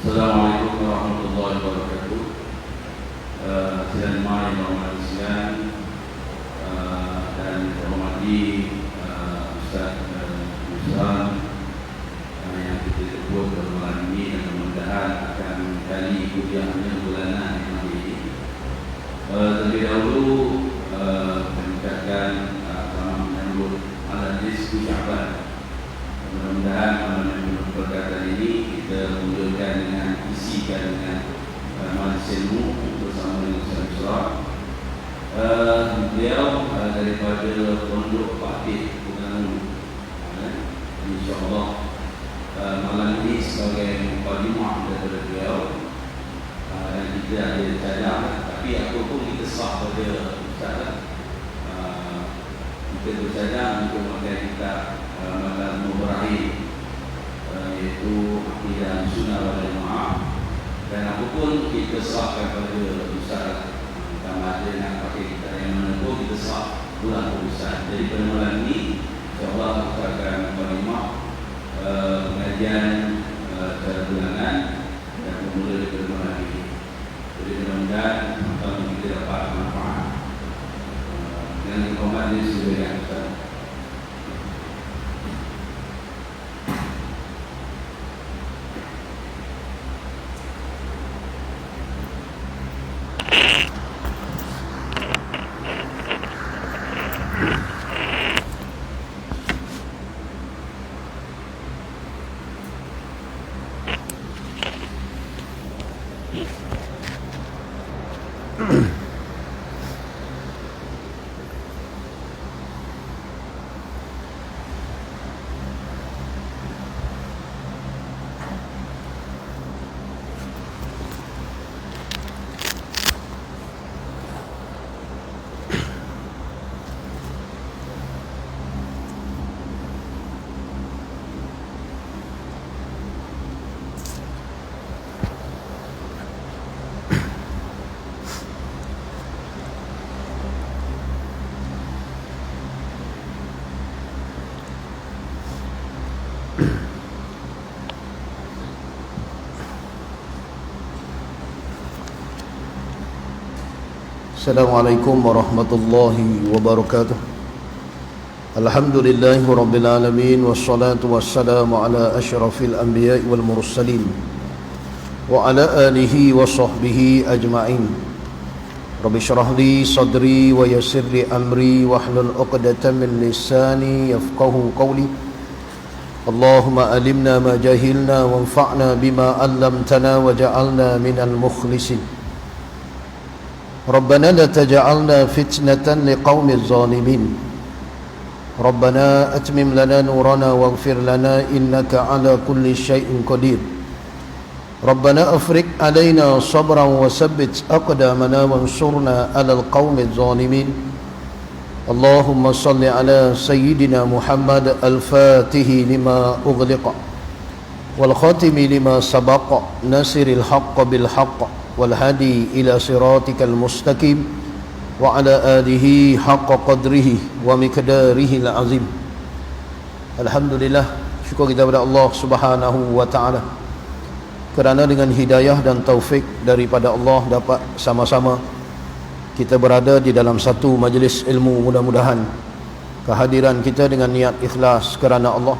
Assalamualaikum warahmatullahi wabarakatuh. Sidang Jemaah yang berhormat sekalian, dan dihormati Ustaz Muslim yang kita sebut pada malam ini, dan mudah-mudahan akan kali kuliahnya bulanan yang hari ini. Terlebih dahulu mengucapkan selamat menyambut malam nisfu Sya'ban. Mudah-mudahan malam yang berkaitan ini kita mulakan dengan isikan dengan majlis ilmu bersama dengan Ustaz Surah. Beliau daripada Pondok Pakcik Bunga, InsyaAllah malam ini sebagai mukadimah daripada beliau, dan kita ada cadang, tapi apa pun kita sah pada Ustaz. Kita bercadang untuk makan kita makan Mubarahim, iaitu akidah sunnah wal jamaah, dan apapun kita sahkan pada Ustaz. Sama ada nak pakai kita yang mana pun kita sah pulang ke Ustaz. Jadi pada malam ini insyaAllah kita akan menerima pengajian secara bulanan dan bermula daripada malam ini. Jadi mudah-mudahan kita dapat manfaat dengan informasi ini sudah yang Ustaz. Assalamualaikum warahmatullahi wabarakatuh. Alhamdulillahi rabbil alamin, wassalatu wassalamu ala asyrafil anbiya'i wal mursalin wa ala alihi wa sahbihi ajma'in. Rabbi syrah li sadri wa yassir li amri wahlul 'uqdatam min lisani yafqahu qawli. Allahumma alimna ma jahilna wanfa'na bima 'allamtana waj'alna minal mukhlisin. ربنا لا تجعلنا فتنة لقوم الظالمين ربنا أتمم لنا نورنا واغفر لنا إنك على كل شيء قدير ربنا أفرغ علينا صبرا وثبت أقدامنا وانصرنا على القوم الظالمين اللهم صل على سيدنا محمد الفاتح لما أغلق والخاتم لما سبق ناصر الحق بالحق والهدي إلى صراطك المستقيم وعلى آله حق قدره ومقداره العظيم. Alhamdulillah, syukur kita kepada Allah Subhanahu wa taala kerana dengan hidayah dan taufik daripada Allah dapat sama-sama kita berada di dalam satu majlis ilmu. Mudah-mudahan kehadiran kita dengan niat ikhlas kerana Allah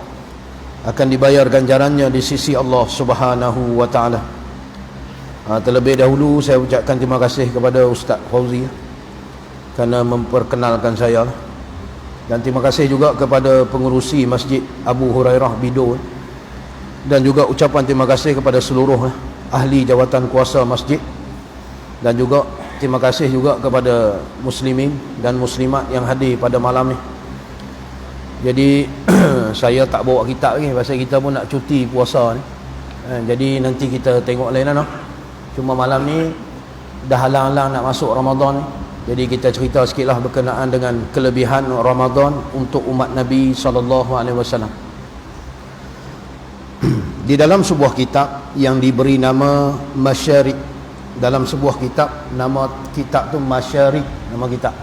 akan dibayar ganjarannya di sisi Allah Subhanahu wa taala. Terlebih dahulu saya ucapkan terima kasih kepada Ustaz Fauzi kerana memperkenalkan saya, dan terima kasih juga kepada pengurusi Masjid Abu Hurairah Bido, dan juga ucapan terima kasih kepada seluruh ahli jawatan kuasa masjid, dan juga terima kasih juga kepada muslimin dan muslimat yang hadir pada malam ni. Jadi saya tak bawa kitab lagi pasal kita pun nak cuti puasa ni. Jadi nanti kita tengok lain lah. Cuma malam ni dah halang-halang nak masuk Ramadan ni. Jadi kita cerita sikitlah berkenaan dengan kelebihan Ramadan untuk umat Nabi SAW. Di dalam sebuah kitab yang diberi nama Masyarik, dalam sebuah kitab, nama kitab tu Masyarik, nama kitab,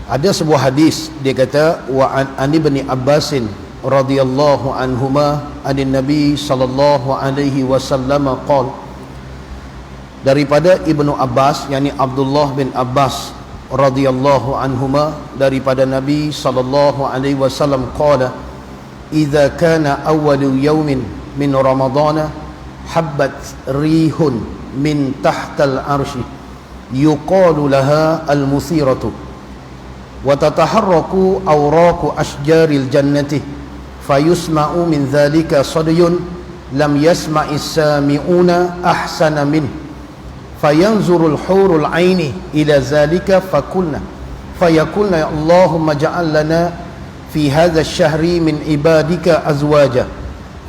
ada sebuah hadis, dia kata wa an ibni Abbasin radhiyallahu anhuma anin Nabi sallallahu alaihi wasallam qala, daripada Ibnu Abbas, yakni Abdullah bin Abbas radhiyallahu anhuma, daripada Nabi sallallahu alaihi wasallam qala, idza kana awwalu yawmin min ramadana habbat rihun min tahtal arsy yuqalu laha al-muthiratu wa tataharraku awraqu ashjaril jannati fayusma'u min dhalika sadiyun lam yasma'is sami'una ahsana min fayanzurul hurul aini ila dhalika fakulna fayakulna ya Allahumma ja'al lana fi hadha ash-shahri min ibadika azwaja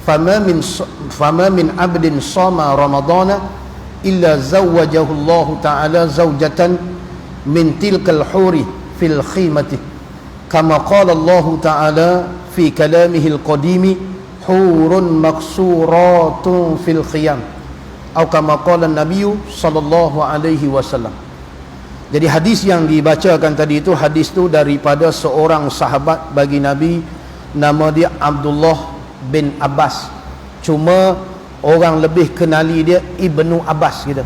fama min abdin sama ramadana illa zawwajahu Allah ta'ala zawjatan min tilkal huri fil khimati kama qala Allah ta'ala fi kalamihil qadimi hurun maksuratun fil khiyam atau kama qala Nabi sallallahu alaihi wasallam. Jadi hadis yang dibacakan tadi itu, hadis itu daripada seorang sahabat bagi Nabi, nama dia Abdullah bin Abbas. Cuma orang lebih kenali dia Ibnu Abbas gitu.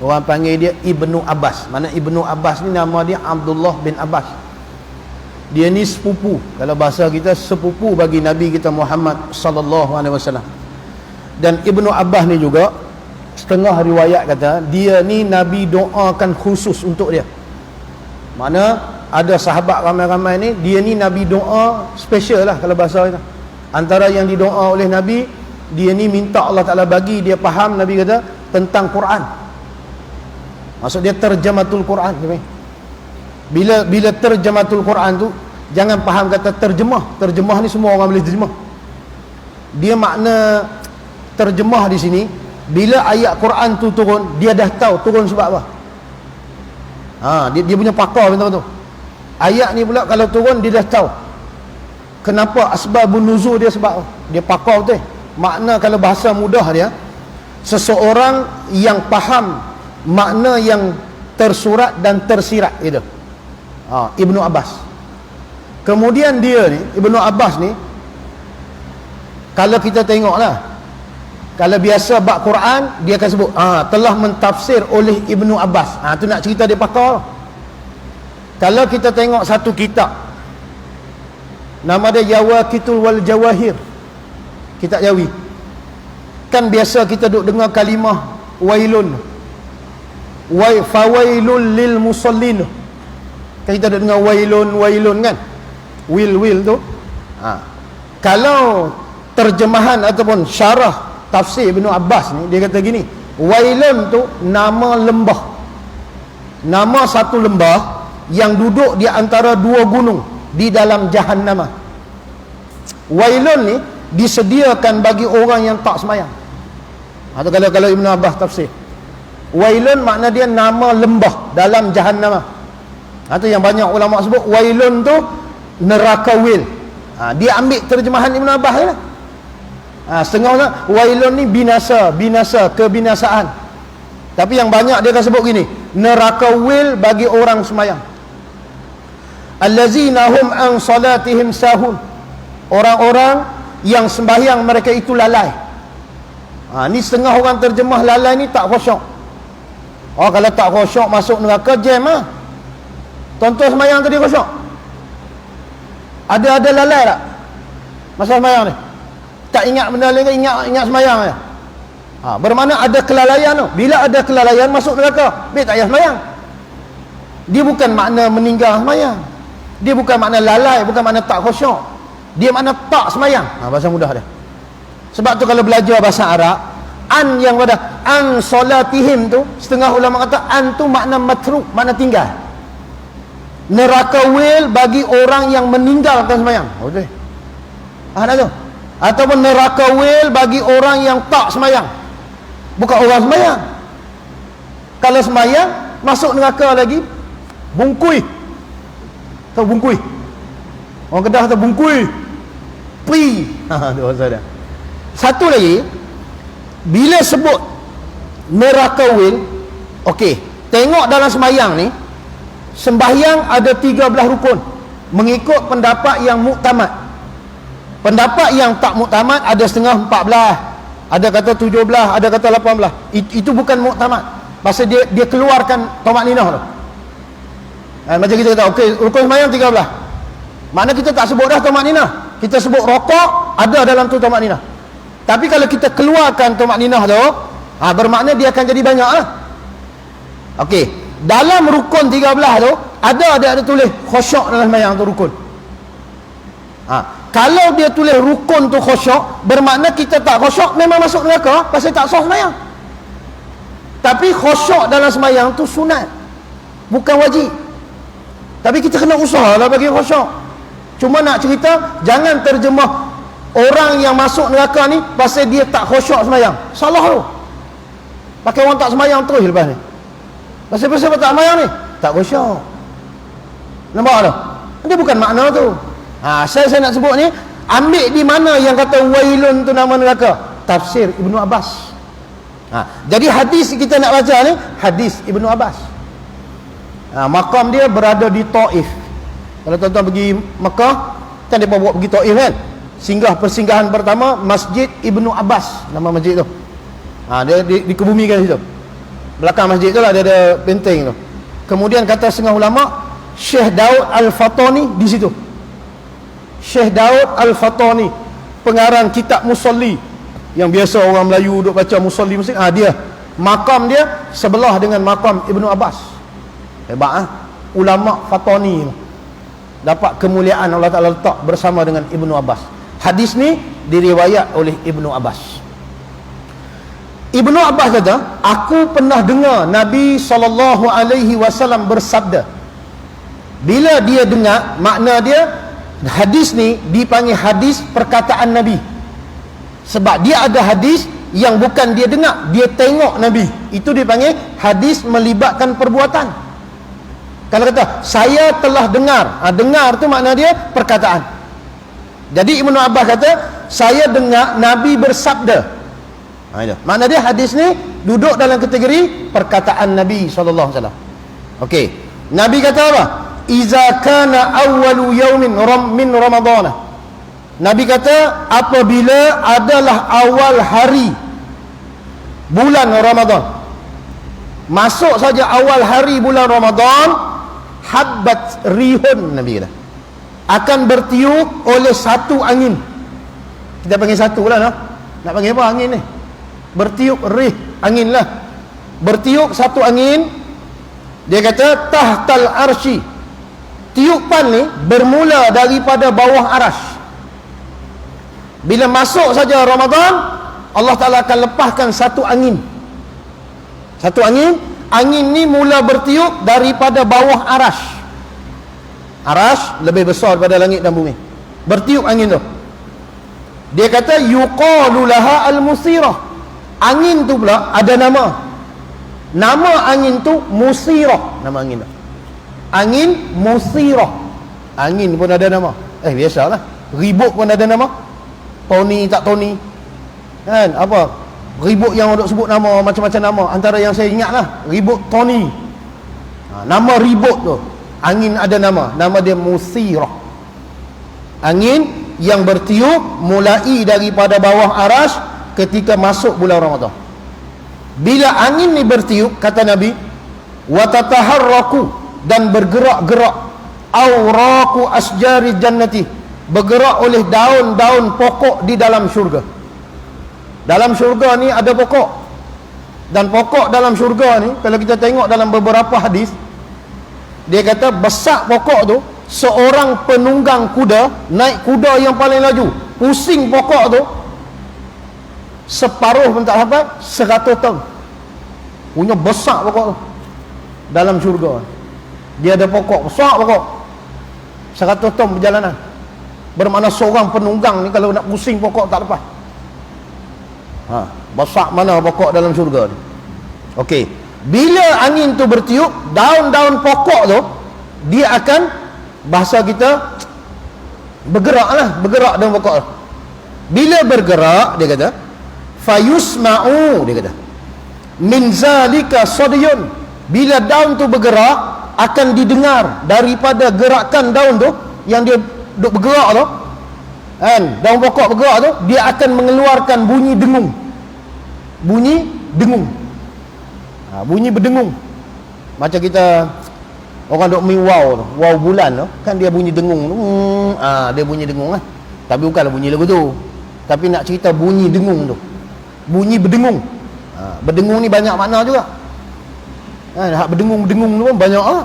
Orang panggil dia Ibnu Abbas. Mana Ibnu Abbas ni nama dia Abdullah bin Abbas. Dia ni sepupu, kalau bahasa kita sepupu bagi Nabi kita Muhammad sallallahu alaihi wasallam. Dan Ibnu Abbas ni juga setengah riwayat kata dia ni Nabi doakan khusus untuk dia. Mana ada sahabat ramai-ramai ni, dia ni Nabi doa special lah kalau bahasa kita. Antara yang didoa oleh Nabi, dia ni minta Allah Ta'ala bagi dia faham, Nabi kata, tentang Quran. Maksud dia terjematul Quran. Bila terjematul Quran tu, jangan faham kata terjemah. Terjemah ni semua orang boleh terjemah. Dia makna terjemah di sini, bila ayat Quran tu turun, dia dah tahu turun sebab apa. Dia punya pakar betul-betul. Ayat ni pula kalau turun, dia dah tahu kenapa asbabun nuzul dia, sebab dia pakar betul. Makna kalau bahasa mudah dia, seseorang yang faham makna yang tersurat dan tersirat itu. Ibnu Abbas. Kemudian dia ni, Ibnu Abbas ni, kalau kita tengoklah, kalau biasa bab Quran dia akan sebut telah mentafsir oleh Ibnu Abbas. Tu nak cerita dia pakar. Kalau kita tengok satu kitab, nama dia Yawaqitul wal Jawahir, kitab Jawi. Kan biasa kita duk dengar kalimah wailun, fawailul lil musallin. Kan kita duk dengar wailun kan, will tu. Kalau terjemahan ataupun syarah tafsir Ibnu Abbas ni, dia kata gini, wailun tu nama lembah, nama satu lembah yang duduk di antara dua gunung di dalam Jahannam. Wailun ni disediakan bagi orang yang tak semayang. Atau kalau Ibnu Abbas tafsir, wailun makna dia nama lembah dalam Jahannam. Atau yang banyak ulama sebut wailun tu neraka wil. Dia ambil terjemahan Ibnu Abbas lah. Setengah orang wailun ni binasa, kebinasaan. Tapi yang banyak dia akan sebut gini, neraka wil bagi orang semayang. Allazina hum an salatihim sahun. Orang-orang yang sembahyang mereka itu lalai. Ni setengah orang terjemah lalai ni tak khusyuk. Kalau tak khusyuk masuk neraka jam lah. Tuan-tuan semayang tadi khusyuk? Ada lalai tak masa semayang ni? Tak ingat benda lain, ingat semayang je. Bermakna ada kelalaian tu. Bila ada kelalaian masuk neraka, tak payah semayang. Dia bukan makna meninggal semayang. Dia bukan makna lalai, bukan makna tak khusyuk. Dia makna tak semayang. Bahasa mudah dia. Sebab tu kalau belajar bahasa Arab, an yang pada an solatihim tu, setengah ulama kata an tu makna matruk, makna tinggal. Neraka wil bagi orang yang meninggalkan semayang. Betul. Nak tu? Ataupun neraka wil bagi orang yang tak semayang, bukan orang semayang. Kalau semayang masuk neraka lagi, bungkui. Tahu bungkui? Orang Kedah kata bungkui, pi. Tu bahasa dia. Satu lagi, bila sebut neraka wil, okey, tengok dalam semayang ni, sembahyang ada 13 rukun mengikut pendapat yang muktamad. Pendapat yang tak muktamad ada setengah 14, ada kata 17, ada kata 18. Itu bukan muktamad. Pasal dia keluarkan tumakninah tu. Macam kita kata, okey, rukun sembahyang 13. Makna kita tak sebut dah tumakninah. Kita sebut rokok, ada dalam tu tumakninah. Tapi kalau kita keluarkan tumakninah tu, bermakna dia akan jadi banyak lah. Okey, dalam rukun 13 tu ada tulis khusyuk dalam sembahyang tu rukun. Kalau dia tulis rukun tu khusyuk, bermakna kita tak khusyuk memang masuk neraka pasal tak sah sembahyang. Tapi khusyuk dalam sembahyang tu sunat, bukan wajib. Tapi kita kena usaha lah bagi khusyuk. Cuma nak cerita, jangan terjemah orang yang masuk neraka ni pasal dia tak khusyuk sembahyang. Salah tu. Pakai orang tak sembahyang terus lepas ni. Pasal tak sembahyang ni tak khusyuk. Nampak tak? Dia bukan makna tu. Saya nak sebut ni, ambil di mana yang kata wailun tu nama neraka? Tafsir Ibnu Abbas. Jadi hadis kita nak baca ni hadis Ibnu Abbas. Makam dia berada di Taif. Kalau tuan-tuan pergi Mekah, kan dia bawa pergi Taif kan? Persinggahan pertama Masjid Ibnu Abbas, nama masjid tu. Dia dikebumikan situ. Belakang masjid tu lah dia ada benteng tu. Kemudian kata setengah ulama, Syekh Daud Al-Fatani di situ. Syekh Daud Al-Fatani, pengarang kitab Musalli, yang biasa orang Melayu duk baca Musalli mesti, dia makam dia sebelah dengan makam Ibnu Abbas. Hebat ulama Fatani dapat kemuliaan Allah Ta'ala letak bersama dengan Ibnu Abbas. Hadis ni diriwayat oleh Ibnu Abbas. Ibnu Abbas kata, aku pernah dengar Nabi SAW bersabda. Bila dia dengar, makna dia hadis ni dipanggil hadis perkataan Nabi. Sebab dia ada hadis yang bukan dia dengar, dia tengok Nabi. Itu dipanggil hadis melibatkan perbuatan. Kalau kata saya telah dengar, dengar tu makna dia perkataan. Jadi Ibnu Abbas kata, saya dengar Nabi bersabda. Makna dia hadis ni duduk dalam kategori perkataan Nabi SAW. Okey, Nabi kata apa? Iza kana awwalu yaumin min Ramadhan. Nabi kata apabila adalah awal hari bulan Ramadan, masuk saja awal hari bulan Ramadan, habbat rihun, Nabi kata, akan bertiup oleh satu angin. Kita panggil satu lah, nak panggil apa angin ni? Bertiup rih, angin lah. Bertiup satu angin. Dia kata tahtal arsy. Tiupan ni bermula daripada bawah arasy. Bila masuk saja Ramadan, Allah Ta'ala akan lepaskan satu angin. Satu angin. Angin ni mula bertiup daripada bawah arasy. Arasy lebih besar daripada langit dan bumi. Bertiup angin tu. Dia kata yuqalu laha al-musirah. Angin tu pula ada nama. Nama angin tu musirah. Nama angin tu angin musirah. Angin pun ada nama. Biasalah. Ribut pun ada nama. Tony tak Tony, kan? Apa ribut yang duk sebut nama macam-macam nama. Antara yang saya ingat lah ribut Tony. Nama ribut tu angin ada nama. Nama dia musirah. Angin yang bertiup mulai daripada bawah arasy ketika masuk bulan Ramadan. Bila angin ni bertiup, kata Nabi, wa tataharraku, dan bergerak-gerak, awraqu asjari jannati, bergerak oleh daun-daun pokok di dalam syurga. Dalam syurga ni ada pokok, dan pokok dalam syurga ni kalau kita tengok dalam beberapa hadis, dia kata besar pokok tu, seorang penunggang kuda naik kuda yang paling laju, pusing pokok tu separuh pun tak sampai 100 tahun. Punya besar pokok tu dalam syurga. Dia ada pokok besar, pokok 100 tahun perjalanan. Bermakna seorang penunggang ni kalau nak pusing pokok tak lepas. Besar mana pokok dalam syurga ni. Okey, bila angin tu bertiup, daun-daun pokok tu dia akan, bahasa kita, bergerak daun pokok tu. Bila bergerak, dia kata fayusma'u, dia kata min zalika sadiyun. Bila daun tu bergerak, akan didengar daripada gerakan daun tu yang dia duk bergerak tu, Kan? Daun pokok bergerak tu, dia akan mengeluarkan bunyi dengung. Bunyi dengung. Bunyi berdengung. Macam kita orang duk main wow tu, wow bulan tu, kan dia bunyi dengung tu. Dia bunyi dengung lah. Tapi bukanlah bunyi lagu tu. Tapi nak cerita bunyi dengung tu. Bunyi berdengung. Berdengung ni banyak makna juga. Hak berdengung-berdengung tu pun banyak ah.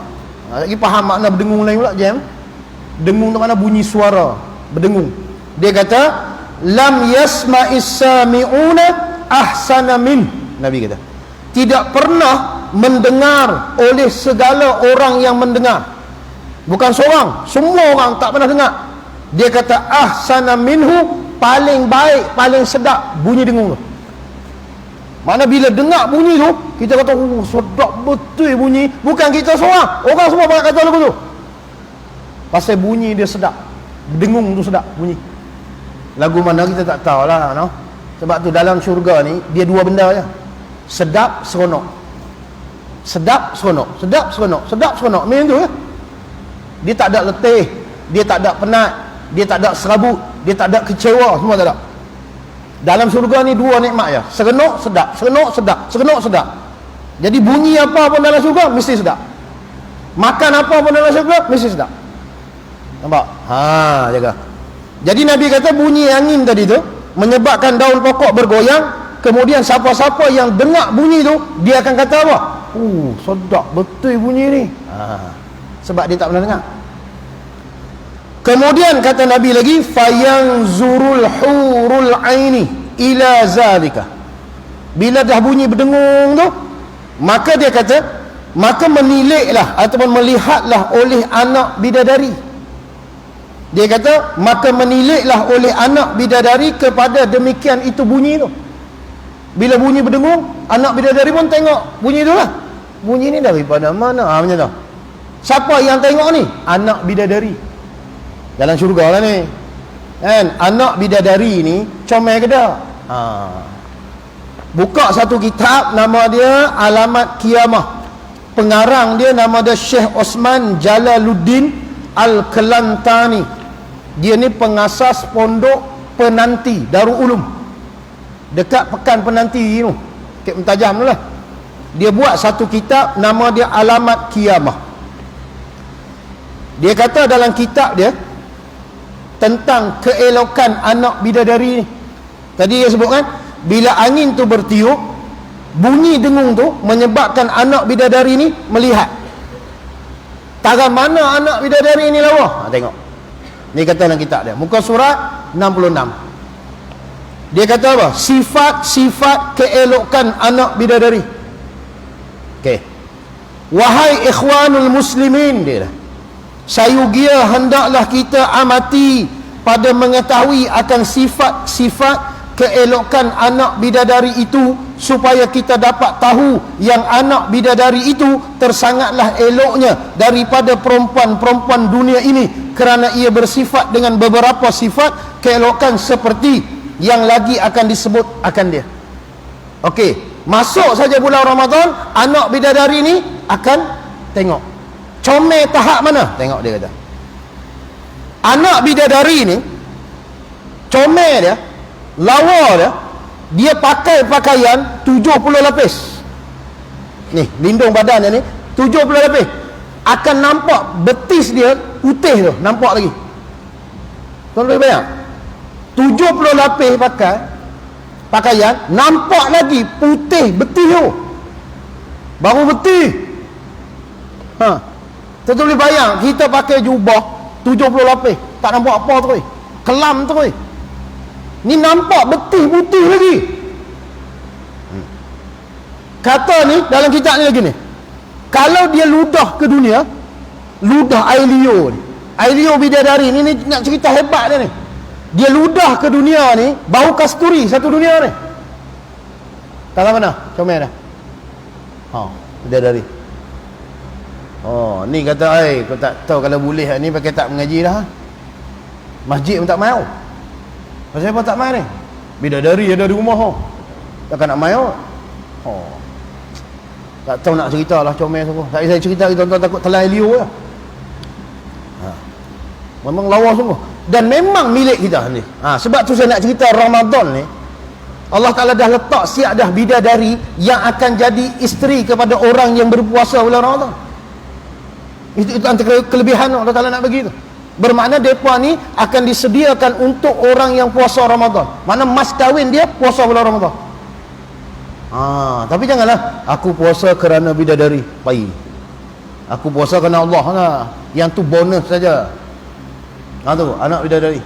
Lagi faham makna berdengung lain pula jam. Dengung tu makna bunyi suara, berdengung. Dia kata lam yasma'is sami'una ahsana min. Nabi kata tidak pernah mendengar oleh segala orang yang mendengar. Bukan seorang, semua orang tak pernah dengar. Dia kata ahsana minhu, paling baik, paling sedap bunyi dengung tu. Mana bila dengar bunyi tu, kita kata sedap betul bunyi. Bukan kita seorang, orang semua banyak kata lagu tu. Pasal bunyi dia sedap, dengung tu sedap bunyi. Lagu mana kita tak tahulah, no? Sebab tu dalam syurga ni dia dua benda je. Sedap, seronok. Sedap, seronok. Sedap, seronok. Sedap, seronok. Macam tu ya. Dia tak ada letih, dia tak ada penat, dia tak ada serabut, dia tak ada kecewa, semua tak ada. Dalam syurga ni dua nikmat je. Seronok, sedap. Seronok, sedap. Seronok, sedap. Jadi bunyi apa pun dalam syurga mesti sedap. Makan apa pun dalam syurga mesti sedap. Nampak? Jaga. Jadi Nabi kata bunyi angin tadi tu menyebabkan daun pokok bergoyang. Kemudian siapa-siapa yang dengar bunyi tu, dia akan kata apa? Sedap betul bunyi ni. Sebab dia tak pernah dengar. Kemudian kata Nabi lagi, fayanzurul hurul aini ila zalika. Bila dah bunyi berdengung tu, maka dia kata, maka meniliklah ataupun melihatlah oleh anak bidadari. Dia kata, maka meniliklah oleh anak bidadari kepada demikian itu bunyi tu. Bila bunyi berdengung, anak bidadari pun tengok bunyi tu lah. Bunyi ni daripada mana? Macam tu. Siapa yang tengok ni? Anak bidadari. Dalam syurga lah ni. Kan? Anak bidadari ni comel ke tak? Buka satu kitab, nama dia Alamat Kiamah. Pengarang dia nama dia Syekh Osman Jalaluddin Al-Kelantani. Dia ni pengasas pondok penanti Darul Ulum dekat Pekan Penanti tu, Kek Mentajam tu lah. Dia buat satu kitab nama dia Alamat Kiamah. Dia kata dalam kitab dia tentang keelokan anak bidadari ni. Tadi dia sebut kan, bila angin tu bertiup, bunyi dengung tu menyebabkan anak bidadari ni melihat. Tagan mana anak bidadari ni lawa? Tengok. Ni kata dalam kitab dia, muka surat 66. Dia kata apa? Sifat-sifat keelokan anak bidadari. Okey. Wahai ikhwanul muslimin, dia dah. Sayugia hendaklah kita amati pada mengetahui akan sifat-sifat keelokan anak bidadari itu, supaya kita dapat tahu yang anak bidadari itu tersangatlah eloknya daripada perempuan-perempuan dunia ini, kerana ia bersifat dengan beberapa sifat keelokan seperti yang lagi akan disebut akan dia. Okey, masuk saja bulan Ramadan, anak bidadari ni akan tengok comel tahap mana. Tengok dia kata, anak bidadari ni comel dia, lawa dia pakai pakaian 70 lapis. Ni lindung badan dia ni 70 lapis. Akan nampak betis dia putih tu, nampak lagi. Tuan boleh bayang 70 lapis pakai pakaian, nampak lagi putih betis tu, baru betis. Tuan boleh bayang kita pakai jubah 70 lapis, tak nampak apa tu, kelam tu. Ni nampak betis putih lagi. Kata ni dalam kitab ni lagi ni, kalau dia ludah ke dunia, ludah air liur ni, air liur bidadari ni nak cerita hebat dia ni. Dia ludah ke dunia ni, bau kasturi satu dunia ni. Tak tahu mana comel dah. Bidadari. Ni kata, kau tak tahu kalau boleh ni pakai tak mengaji dah. Masjid pun tak mau. Pasal apa tak mai ni? Bidadari ada di rumah. Takkan nak mai. Tak tahu nak cerita lah comel semua. Tak saya cerita, tuan-tuan takut telan liur lah. Memang lawa semua. dan memang milik kita ni. Sebab tu saya nak cerita Ramadan ni, Allah Ta'ala dah letak siap dah bidadari yang akan jadi isteri kepada orang yang berpuasa bulan Ramadan. Itu antara kelebihan Allah Ta'ala nak bagi tu. Bermakna mereka ni akan disediakan untuk orang yang puasa Ramadan. Mana mas kahwin dia puasa bulan Ramadan. Tapi janganlah aku puasa kerana bidadari, baik. Aku puasa kerana Allah lah. Yang tu bonus saja. Tu anak bidadari.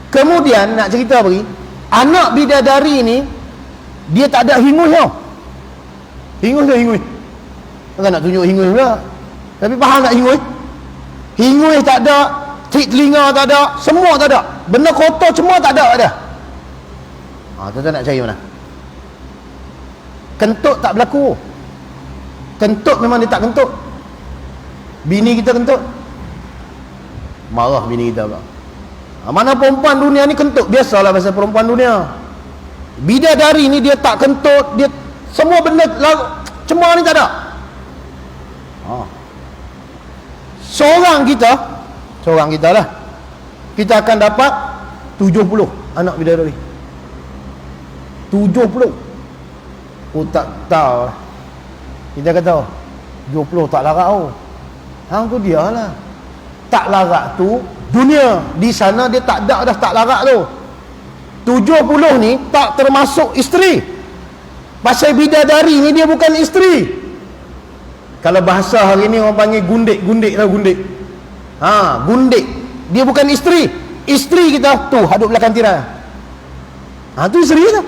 Kemudian nak cerita bagi, anak bidadari ni dia tak ada hingus tau. Hingus ke hingus? Bukan nak tunjuk hingus pula. Tapi faham tak hingus? Hingus tak ada, telinga tak ada, semua tak ada. Benda kotor semua tak ada. Tuan-tuan nak cari mana? Kentut tak berlaku. Kentut memang dia tak kentut. Bini kita kentut, marah bini kita pula. Mana perempuan dunia ni kentut, biasalah pasal perempuan dunia. Bidadari ni dia tak kentut, dia semua benda cemar ni tak ada. Seorang kita lah, kita akan dapat 70 anak bidadari. 70. Tak tahu lah. Kita kata 20 tak larat tau. Hang tu dia lah. Tak larat tu dunia. Di sana dia tak ada dah tak larat tu. 70 ni tak termasuk isteri. Pasal bidadari ni dia bukan isteri. Kalau bahasa hari ni orang panggil gundik lah, gundik. Gundik. Dia bukan isteri. Isteri kita tu hadap belakang tirai. Tu isteri kita.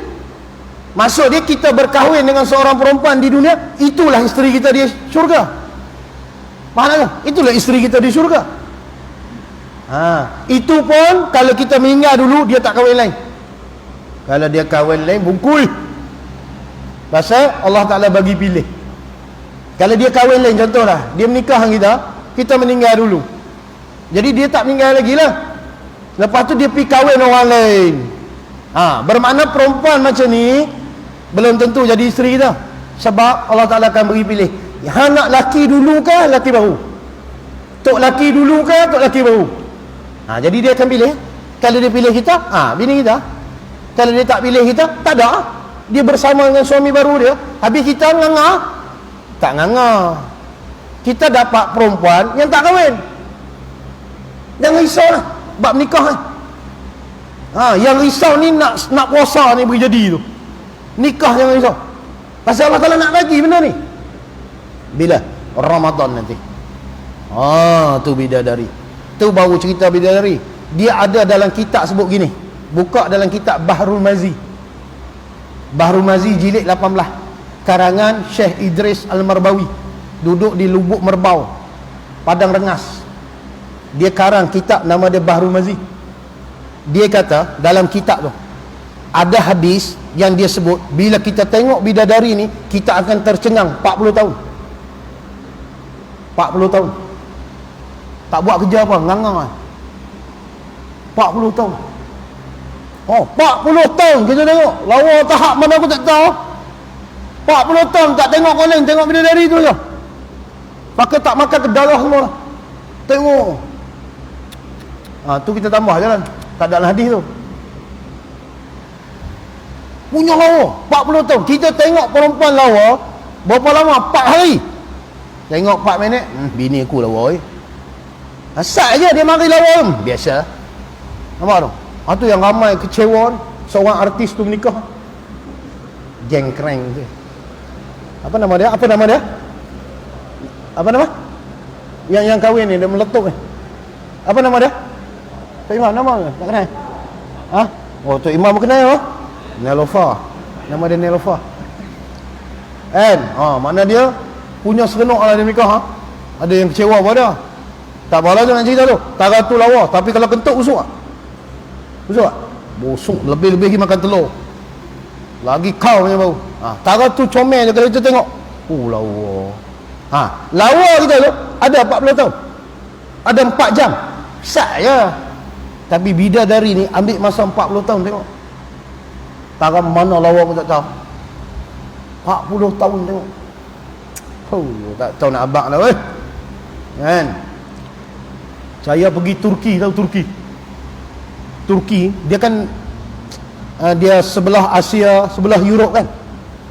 Maksud dia kita berkahwin dengan seorang perempuan di dunia, itulah isteri kita di syurga. Faham tak? Itulah isteri kita di syurga. Itu pun kalau kita meninggal dulu, dia tak kahwin lain. Kalau dia kahwin lain, bungkul. Pasal Allah Ta'ala bagi pilih. Kalau dia kahwin lain, contohlah dia menikah dengan kita meninggal dulu, jadi dia tak meninggal lagi lah. Lepas tu dia pergi kahwin orang lain. Bermakna perempuan macam ni belum tentu jadi isteri kita. Sebab Allah Ta'ala akan beri pilih. Hang nak laki dulu ke laki baru? Tok laki dulu ke tok laki baru? Jadi dia akan pilih. Kalau dia pilih kita, bini kita. Kalau dia tak pilih kita, tak ada. Dia bersama dengan suami baru dia. Habis kita nganga, tak nganga. Kita dapat perempuan yang tak kahwin. Jangan risau lah bab nikah ni. Yang risau ni nak puasa ni boleh jadi tu. Nikah jangan risau. Pasal Allah Ta'ala nak bagi benda ni bila Ramadan nanti. Tu bidadari. Tu baru cerita bidadari. Dia ada dalam kitab sebut gini. Buka dalam kitab Bahrul Mazi. Bahrul Mazi jilid 18. Karangan Syekh Idris Al-Marbawi. Duduk di Lubuk Merbau, Padang Rengas. Dia karang kitab nama dia Bahrul Mazi. Dia kata dalam kitab tu ada hadis yang dia sebut, bila kita tengok bidadari ni, kita akan tercengang 40 tahun. 40 tahun tak buat kerja apa, nganga. 40 tahun. 40 tahun kita tengok lawa tahap mana aku tak tahu. 40 tahun tak tengok orang lain, tengok bidadari tu je. Pakai tak makan ke darah semua. Tengok. Tu kita tambah jalan. Tak ada hadis tu. Punya lawa 40 tahun. Kita tengok perempuan lawa berapa lama? 4 hari. Tengok 4 minit, bini aku lawa. Asal je dia mari lawa. Biasa. Nampak tu? Tu yang ramai kecewa. Seorang artis tu menikah. Jengkreng tu. Apa nama dia? Apa nama dia? Apa nama? Yang kahwin ni, dia meletup ni. Apa nama dia? Tok Imam nama ke? Tak kenal? Tok Imam kenal. Nelofa. Nama dia Nelofa. Mana dia punya serenuk lah dia nikah. Ada yang kecewa pada. Tak apa lah jangan cerita tu. Tara tu lawa, tapi kalau kentut busuk tak? Busuk tak? Busuk. Lebih-lebih lagi makan telur. Lagi kau punya bau. Tara tu comel je kalau kita tengok. Lawa. Lawa kita tu ada 40 tahun. Ada 4 jam. Sat je. Tapi bidadari ni ambil masa 40 tahun tengok. Tara mana lawa pun tak tahu. 40 tahun tengok. Tak tahu nak abang dah kan. Saya pergi Turki, tahu Turki? Turki, dia kan dia sebelah Asia, sebelah Europe kan.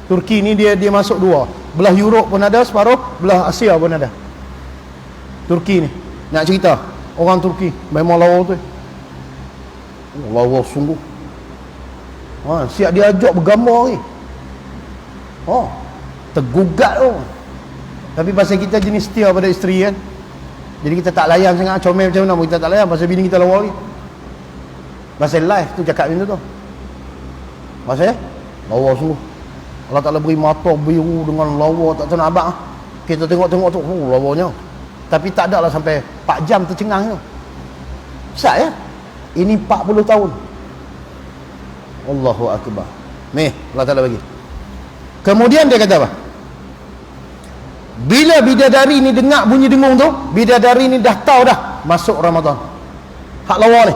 Turki ni dia masuk dua. Belah Europe pun ada separuh, belah Asia pun ada. Turki ni. Nak cerita, orang Turki memang lawa tu. Lawa sungguh. Siap dia ajak bergambar ni. Tergugat tu. Tapi pasal kita jenis setia pada isteri kan, jadi kita tak layan sangat comel macam mana, kita tak layan pasal bini kita lawa ni. Pasal live tu cakap macam tu. Pasal lawa sungguh. Allah Ta'ala beri mata biru dengan lawa tak tahu nak abang. Kita tengok-tengok tu, lawanya. Tapi tak ada lah sampai 4 jam tercengang tu. Besar ya? Ini 40 tahun. Allahu Akbar. Ni Allah Ta'ala bagi. Kemudian dia kata apa? Bila bidadari ni dengar bunyi dengung tu, bidadari ni dah tahu dah masuk Ramadan. Hak lawa ni.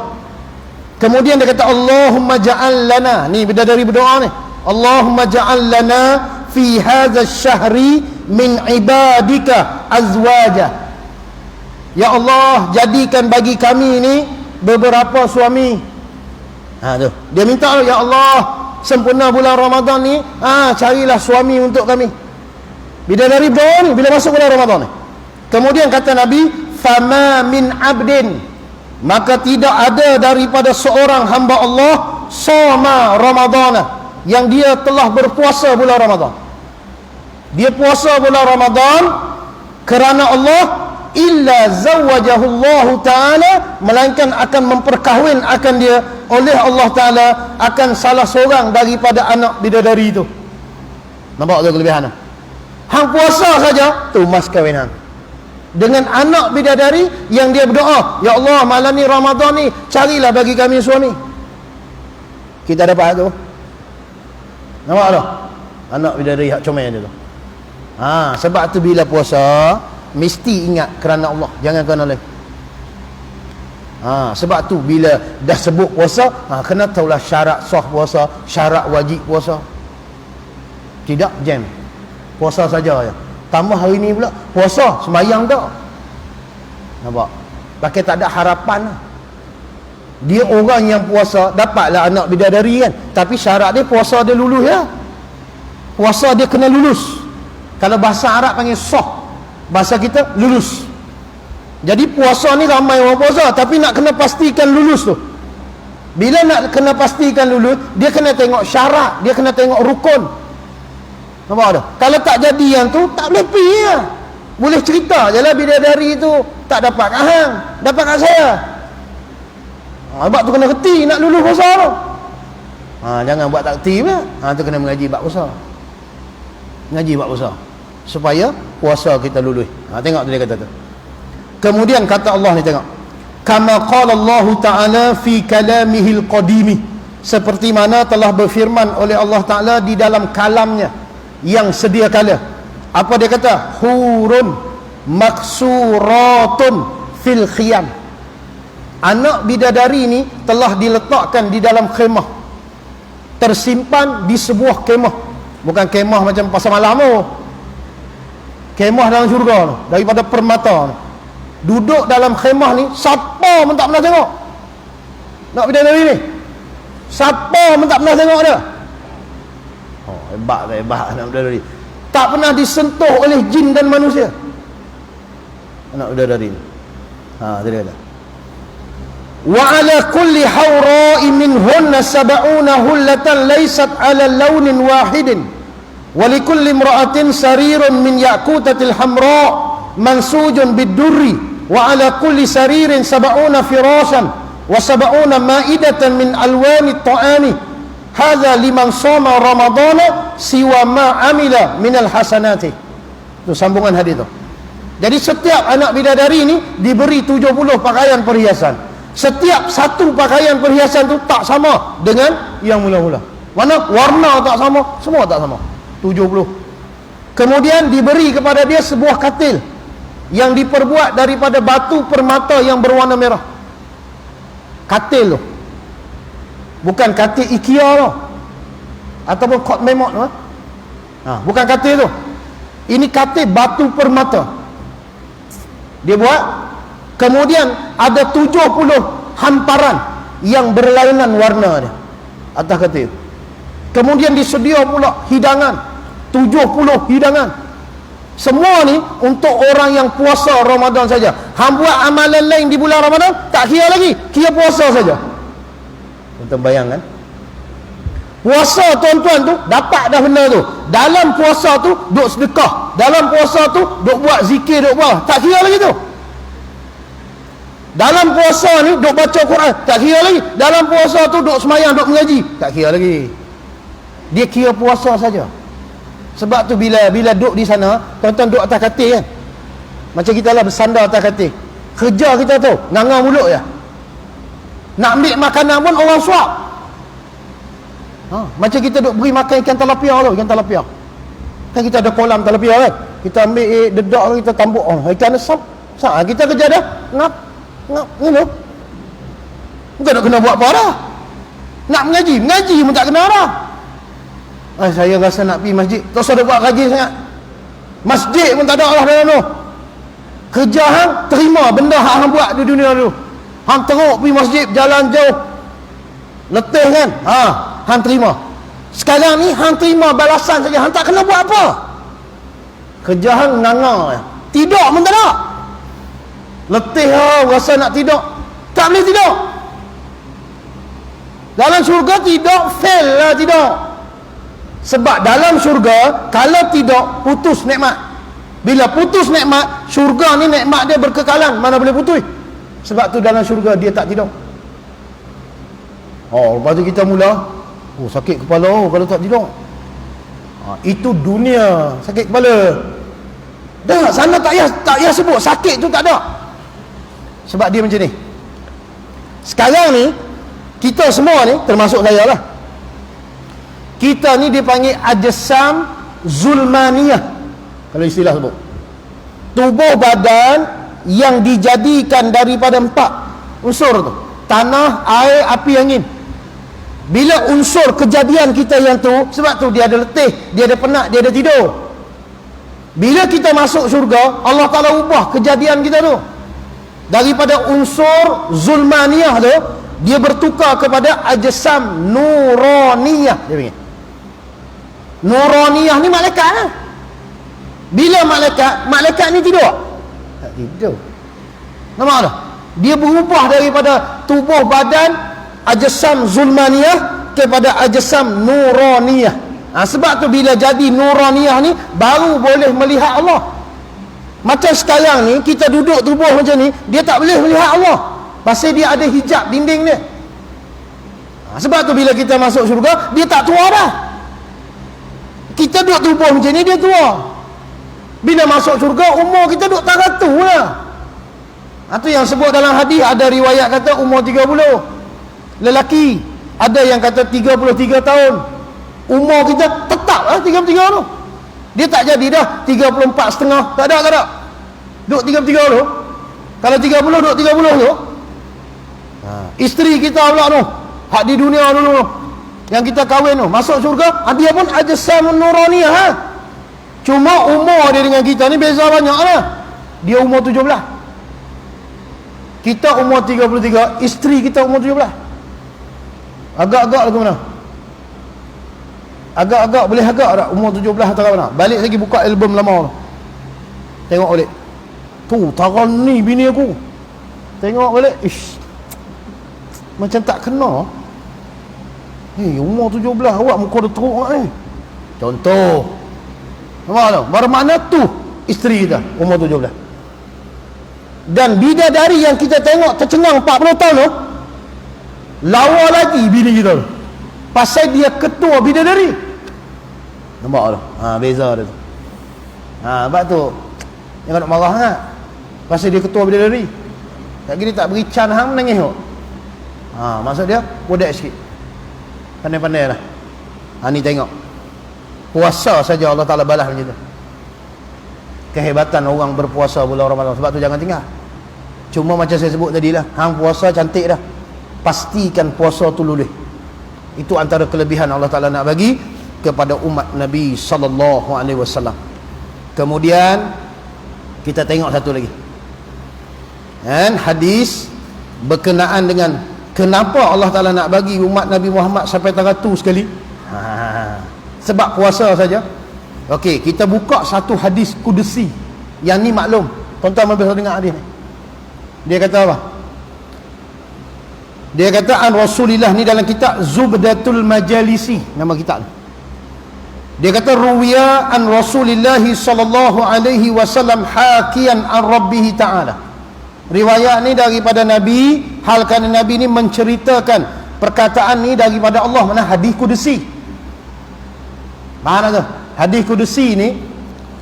Kemudian dia kata, Allahumma ja'al lana, ni bidadari berdoa ni, Allahumma ja'al lana fi hadha syahri min ibadika azwaja. Ya Allah, jadikan bagi kami ni beberapa suami. Tu. Dia minta, ya Allah, sempurna bulan Ramadan ni, carilah suami untuk kami. Bidadari berdoa ni bila masuk bulan Ramadan ni. Kemudian kata Nabi, fama min abdin, maka tidak ada daripada seorang hamba Allah sama Ramadana, yang dia telah berpuasa bulan Ramadan. Dia puasa bulan Ramadan kerana Allah, illa zawajahu Allah Ta'ala, melainkan akan memperkahwin akan dia oleh Allah Ta'ala akan salah seorang daripada anak bidadari itu. Nampak tu kelebihan tu? Hang puasa saja tu mas kahwinan dengan anak bidadari yang dia berdoa, ya Allah, malam ni Ramadan ni carilah bagi kami suami. Kita dapat tu. Nampak tu? Anak bidadari hak comel dia tu. Sebab tu bila puasa mesti ingat kerana Allah, jangan kerana lain. Sebab tu bila dah sebut puasa, kena tahulah syarat sah puasa, syarat wajib puasa. Tidak jam puasa saja je. Tambah hari ni pula puasa, sembahyang tak. Nampak? Pakai tak ada harapan lah. Dia orang yang puasa, dapatlah anak bidadari kan, tapi syarat dia puasa dia lulus ya. Puasa dia kena lulus. Kalau bahasa Arab panggil sah, bahasa kita lulus. Jadi puasa ni ramai orang puasa, tapi nak kena pastikan lulus tu. Bila nak kena pastikan lulus, dia kena tengok syarat, dia kena tengok rukun. Nampak tak? Kalau tak jadi yang tu, tak boleh pergi lah. Boleh cerita je lah bidadari tu tak dapat kat hang, dapat kat saya. Sebab tu kena reti nak lulus puasa tu. Jangan buat tak reti pula. Tu kena mengaji bab puasa. Mengaji bab puasa supaya puasa kita lulus. Tengok tu dia kata tu. Kemudian kata Allah ni, tengok, kama qala Allah Ta'ala fi kalamihil qadimi, seperti mana telah berfirman oleh Allah Ta'ala di dalam kalamnya yang sedia kala. Apa dia kata? Hurun maksuratun fil khiyam. Anak bidadari ni telah diletakkan di dalam khemah, tersimpan di sebuah kemah. Bukan kemah macam pasar malam tu, kemah dalam syurga tu, daripada permata tu. Duduk dalam khemah ni, siapa pun tak pernah tengok. Nak bidadari ni, siapa pun tak pernah tengok dia. Hebat anak bidadari, tak pernah disentuh oleh jin dan manusia. Anak bidadari ni. Dia kata, wa ala kulli hawra'i minhunna sab'una hullatan laysat ala launin wahidin wa li kulli imra'atin sarirun min yaqutatil hamra' mansujun bid-durri wa ala kulli saririn sab'una firashan wa sab'una ma'idatan min alwani at-ta'ami hadza liman shoma ramadana siwa ma amila minal hasanati. Itu sambungan hadis tu. Jadi setiap anak bidadari ni diberi 70 pakaian perhiasan. Setiap satu pakaian perhiasan tu tak sama dengan yang mula-mula. Mana warna tak sama, semua tak sama. 70. Kemudian diberi kepada dia sebuah katil yang diperbuat daripada batu permata yang berwarna merah. Katil tu bukan katil IKEA tu ataupun kot memot tu. Bukan katil tu. Ini katil batu permata dia buat. Kemudian ada 70 hamparan yang berlainan warna dia atas katil. Kemudian disedia pula hidangan, 70 hidangan. Semua ni untuk orang yang puasa Ramadan saja. Hang buat amalan lain di bulan Ramadan tak kira lagi, kira puasa saja. Tuan bayangkan, puasa tuan-tuan tu dapat dah benda tu. Dalam puasa tu duk sedekah, dalam puasa tu duk buat zikir, duk buat, tak kira lagi tu. Dalam puasa ni duk baca Quran, tak kira lagi. Dalam puasa tu duk semayang, duk mengaji, tak kira lagi. Dia kira puasa saja. Sebab tu bila duk di sana, tuan-tuan duk atas katil kan, macam kita lah bersandar atas katil, kerja kita tu nganga mulut je. Nak ambil makanan pun orang suap. Macam kita duk beri makan ikan tilapia tu, ikan tilapia kan kita ada kolam tilapia kan, kita ambil dedak, kita tambuk, ikan dia sap, kita kerja dah ngap you know. Bukan nak kena buat apa dah. Nak mengaji pun tak kena dah. Saya rasa nak pergi masjid, tak usah buat rajin sangat. Masjid pun tak ada Allah dalam tu. Kerja hang terima benda hang buat di dunia tu. Hang teruk pergi masjid, jalan jauh, letih kan, hang terima. Sekarang ni hang terima balasan saja, hang tak kena buat apa. Kerja hang nganga, tidur pun tak ada. Letih rasa nak tidur, tak boleh tidur. Dalam syurga tidur, fail lah tidur. Sebab dalam syurga kalau tidur putus nikmat. Bila putus nikmat, syurga ni nikmat dia berkekalan, mana boleh putus. Sebab tu dalam syurga dia tak tidur. Lepas tu kita mula sakit kepala kalau tak tidur. Itu dunia sakit kepala. Dah sana tak payah sebut sakit tu, tak ada. Sebab dia macam ni. Sekarang ni kita semua ni, termasuk saya lah, kita ni dipanggil ajsam zulmaniyah, kalau istilah sebut. Tubuh badan yang dijadikan daripada 4 unsur tu: tanah, air, api, angin. Bila unsur kejadian kita yang tu, sebab tu dia ada letih, dia ada penat, dia ada tidur. Bila kita masuk syurga, Allah Ta'ala ubah kejadian kita tu. Daripada unsur zulmaniyah tu, dia bertukar kepada ajsam nuraniyah. Dia panggil nuraniyah ni malaikat lah. Bila malaikat ni tidur? Tak tidur. Nampak tak? Dia berubah daripada tubuh badan ajsam zulmaniyah kepada ajsam nuraniyah. Sebab tu bila jadi nuraniyah ni baru boleh melihat Allah. Macam sekarang ni kita duduk tubuh macam ni, dia tak boleh melihat Allah, pasal dia ada hijab dinding dia. Sebab tu bila kita masuk syurga, dia tak tua dah. Kita duduk tubuh macam ni, dia tua. Bila masuk syurga, umur kita duduk tak ratu lah. Itu yang sebut dalam hadis, ada riwayat kata umur 30 lelaki, ada yang kata 33 tahun. Umur kita tetap lah 33 tu. Dia tak jadi dah 34 setengah, tak ada. Duduk 33 tu. Kalau 30 duduk 30 tu. Isteri kita pula tu, hak di dunia dulu yang kita kahwin tu, masuk syurga, dia pun ajsam nuraniyah. Cuma umur dia dengan kita ni beza banyak lah. Dia umur 17, kita umur 33, isteri kita umur 17. Agak-agak lagu mana? Agak-agak boleh agak tak umur 17 atau mana? Balik lagi buka album lama tu, tengok balik tu, taran ni bini aku, tengok balik, macam tak kena. Umur 17 awak muka dah teruk ni. Contoh, nampak tak? Bermakna tu isteri kita umur 17. Dan bidadari yang kita tengok tercengang 40 tahun tu, lawa lagi bini kita tu, pasal dia ketua bidadari. Nampak tak? Beza dia tu. Sebab tu jangan nak marah sangat, pasal dia ketua bidadari. Tak kira tak beri can hang menangis tu. Maksud dia bodek sikit, pandai-pandai lah. Ni tengok, puasa saja Allah Ta'ala balas macam tu. Kehebatan orang berpuasa bulan Ramadan. Sebab tu jangan tinggal. Cuma macam saya sebut tadi lah, hang puasa cantik dah, pastikan puasa tu lulus. Itu antara kelebihan Allah Ta'ala nak bagi kepada umat Nabi SAW. Kemudian kita tengok satu lagi, hadis berkenaan dengan Kenapa Allah Ta'ala nak bagi umat Nabi Muhammad sampai 100 sekali? Sebab puasa saja. Okey, kita buka satu hadis kudusi. Yang ni maklum. Tuan-tuan boleh dengar hadis ni. Dia kata apa? Dia kata an Rasulillah, ni dalam kitab Zubdatul Majalisi, nama kitab ni. Dia kata ruwiya an Rasulillah sallallahu alaihi wasallam hakian an Rabbih Ta'ala. Riwayat ni daripada Nabi, hal kerana Nabi ni menceritakan perkataan ni daripada Allah, mana hadis kudusi. Mana tu? Hadis kudusi ni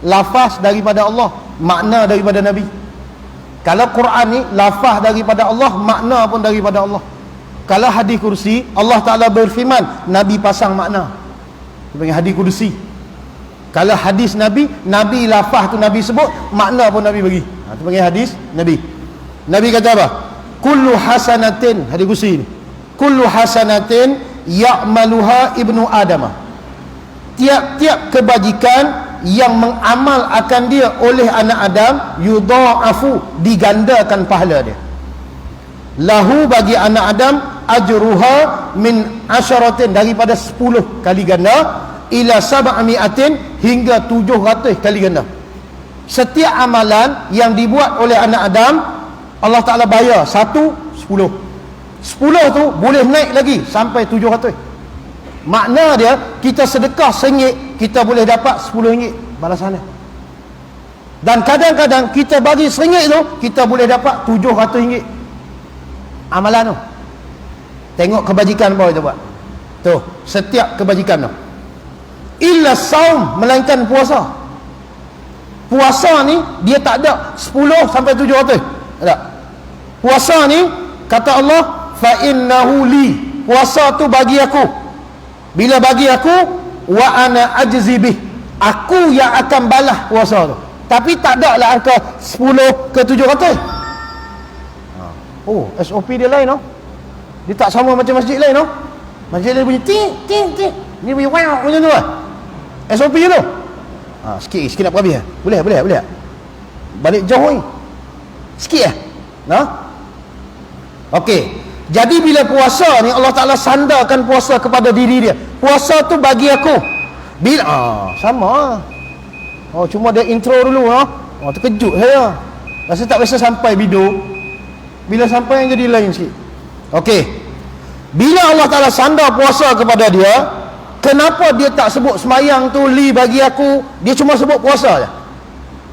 lafaz daripada Allah, makna daripada Nabi. Kalau Quran ni lafaz daripada Allah, makna pun daripada Allah. Kalau hadis kursi, Allah Ta'ala berfirman, Nabi pasang makna. Dia panggil hadis kudusi. Kalau hadis Nabi, Nabi lafaz tu Nabi sebut, makna pun Nabi bagi. Itu panggil hadis Nabi. Nabi kata apa? Kullu hasanatin, hadis kursi ni, kullu hasanatin ya'maluha ibnu Adam. Tiap-tiap kebajikan yang mengamal akan dia oleh anak Adam, yudha'afu, digandakan pahala dia. Lahu, bagi anak Adam, ajruha min asyaratin, daripada 10 kali ganda, ila sab'ami'atin, hingga 700 kali ganda. Setiap amalan yang dibuat oleh anak Adam, Allah Ta'ala bayar 10 tu boleh naik lagi sampai 700. Makna dia, kita sedekah RM1, kita boleh dapat RM10 balasannya. Dan kadang-kadang kita bagi RM1 tu, kita boleh dapat RM700 amalan tu. Tengok kebajikan apa kita buat tu, setiap kebajikan tu. Illa saum, melainkan puasa. Puasa ni dia tak ada 10 sampai 700. Tak. Puasa ni kata Allah, fa innahu li, puasa tu bagi aku. Bila bagi aku, wa ana ajzi bih, aku yang akan balas puasa tu. Tapi tak ada lah angka 10 ke 700. Oh, SOP dia lain tau. Dia tak sama macam masjid lain tau. Masjid lain bunyi ting ting ting, ni bunyi wow macam tu lah. SOP je tu. Sikit nak habis. Boleh. Balik jauh ni. Sikit Okey. Jadi bila puasa ni, Allah Ta'ala sandarkan puasa kepada diri dia. Puasa tu bagi aku. Bila sama. Cuma dia intro dulu terkejut saya. Rasa tak biasa sampai bidu. Bila sampai yang jadi lain sikit. Okey. Bila Allah Ta'ala sandar puasa kepada dia, kenapa dia tak sebut semayang tu li bagi aku, dia cuma sebut puasa je?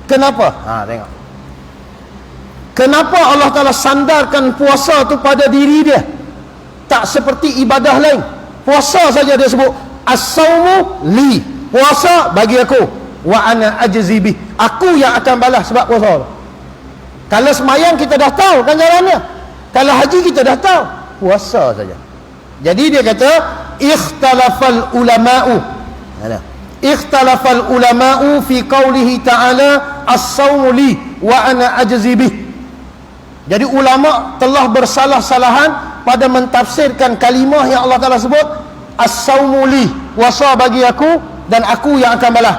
Kenapa? Tengok. Kenapa Allah Ta'ala sandarkan puasa tu pada diri dia? Tak seperti ibadah lain. Puasa saja dia sebut as-saumu li, puasa bagi aku, wa ana ajzi bih, aku yang akan balas sebab puasa tu. Kalau semayang kita dah tahu kan jalannya. Kalau haji kita dah tahu, puasa saja. Jadi dia kata ikhtalafal ulama'u. Ikhtalafal ulama'u fi qawlihi ta'ala as-sawmu li wa ana ajzi bih. Jadi ulama telah bersalah-salahan pada mentafsirkan kalimah yang Allah Ta'ala sebut as-sawmu li, puasa bagi aku dan aku yang akan balas.